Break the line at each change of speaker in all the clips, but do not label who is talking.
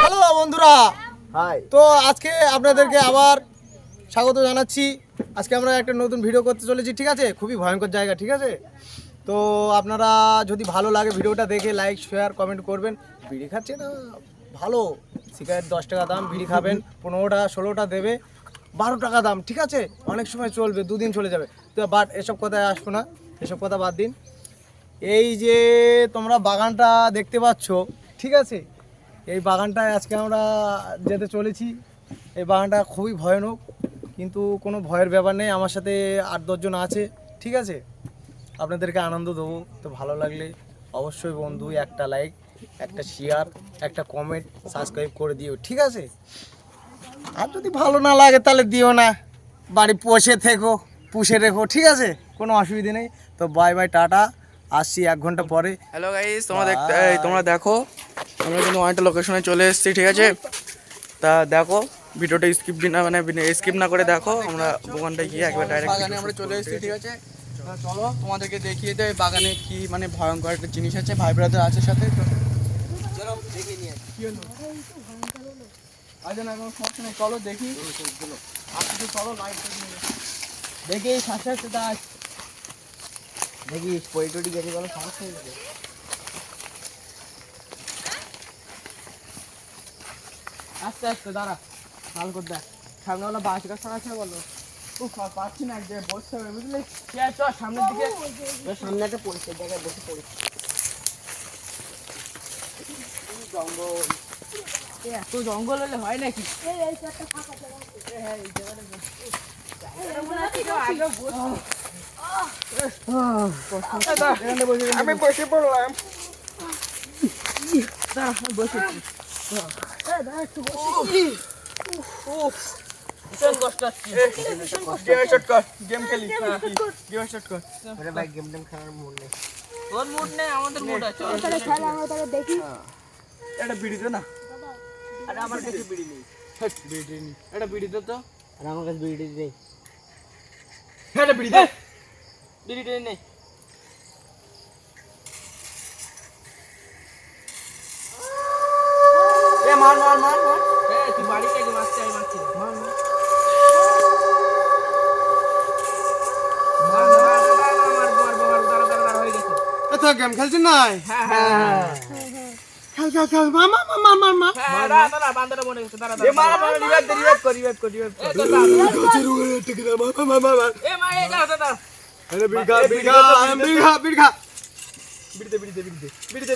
Hello বন্ধুরা,
high.
তো আজকে আপনাদেরকে আবার স্বাগত জানাচ্ছি। আজকে আমরা একটা নতুন ভিডিও করতে চলেছি, ঠিক আছে? খুবই ভয়ঙ্কর জায়গা, ঠিক আছে? তো আপনারা যদি ভালো লাগে ভিডিওটা দেখে লাইক শেয়ার কমেন্ট করবেন। বিড়ি খাচ্ছে না, ভালো সিগারেট 10 টাকা দাম, বিড়ি খাবেন 15টা 16টা দেবে 12 টাকা দাম, ঠিক আছে? অনেক সময় চলবে, দুদিন চলে যাবে। তো বাট এসব কথায় আসবো না, এসব কথা বাদ দিন। এই যে তোমরা বাগানটা দেখতে পাচ্ছ, ঠিক আছে? এই বাগানটায় আজকে আমরা যেতে চলেছি। এই বাগানটা খুবই ভয়ানক, কিন্তু কোনো ভয়ের ব্যাপার নেই। আমার সাথে 8-10 জন আছে, ঠিক আছে? আপনাদেরকে আনন্দ দেবো। তো ভালো লাগলে অবশ্যই বন্ধু একটা লাইক, একটা শেয়ার, একটা কমেন্ট, সাবস্ক্রাইব করে দিও, ঠিক আছে? আর যদি ভালো না লাগে তাহলে দিও না, বাড়ি পুষে রেখো, ঠিক আছে? কোনো অসুবিধা নেই। তো বাই বাই, টাটা, আসছি 1 ঘন্টা পরে।
হ্যালো গাইস, তোমরা দেখো আমরা কিন্তু অনেকটা লোকেশনে চলে এসেছি, ঠিক আছে? তা দেখো ভিডিওটা স্কিপ না করে দেখো। আমরা ওখানটা গিয়ে একবার ডাইরেক্ট বাগানে আমরা চলে এসেছি, ঠিক আছে? চলো তোমাদেরকে দেখিয়ে দেয় বাগানে কি মানে ভয়ঙ্কর একটা জিনিস আছে, ভাই ব্রাদার আছে সাথে। চলো দেখিয়ে নিয়ে আসি। আজ না কোনো সমস্যা নেই, চলো দেখি। চলো লাইট দেখি সাথে সাথে
দেখি পরিটরি দেখি কোনো সমস্যা হয়েছে।
আস্তে আস্তে দাঁড়া, ভালো করে দেখ সামনে ওলা বাস গাছ আছে, বলো পাচ্ছি না, যে বসতে হবে বুঝলি? ঠিক আছে চল সামনের দিকে।
সামনে একটা পরিষ্কার জায়গায় বসে পড়েছি।
জঙ্গল, এত জঙ্গল হলে হয় নাকি?
আমি বসে পড়লাম।
গেম খেলি,
ভাই গেম টেম খেলার মুড নেই।
তোর মুড নেই, আমাদের মুড আছে। এটা বিড়ি দে না। আরে আমার কাছে বিড়ি নেই। বিড়ি নেই, এটা বিড়ি দে তো।
আর আমার কাছে বিড়ি নেই।
এটা বিড়ি দে। বিড়ি নেই। এ মার মার মার মার। তুই বাড়ি থেকে মারছিস, আমি মারছি। মার মার।
তো গেম খেলছেন নাই?
হ্যাঁ
খেল মামা মামা মামা
দাঁড়া বান্দাটা মনে গেছে, দাঁড়া এ মারা মারা রিভাইভ কর এ মা এ যা দাঁড়া।
আরে বিড়খা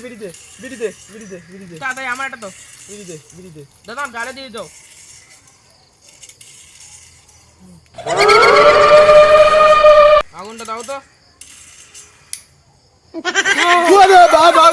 বিড়ি দে দাদা, আমার এটা তো বিড়ি দে দাদা, গাড়ি দিয়ে দাও। আগুনটা দাও তো।
বাবা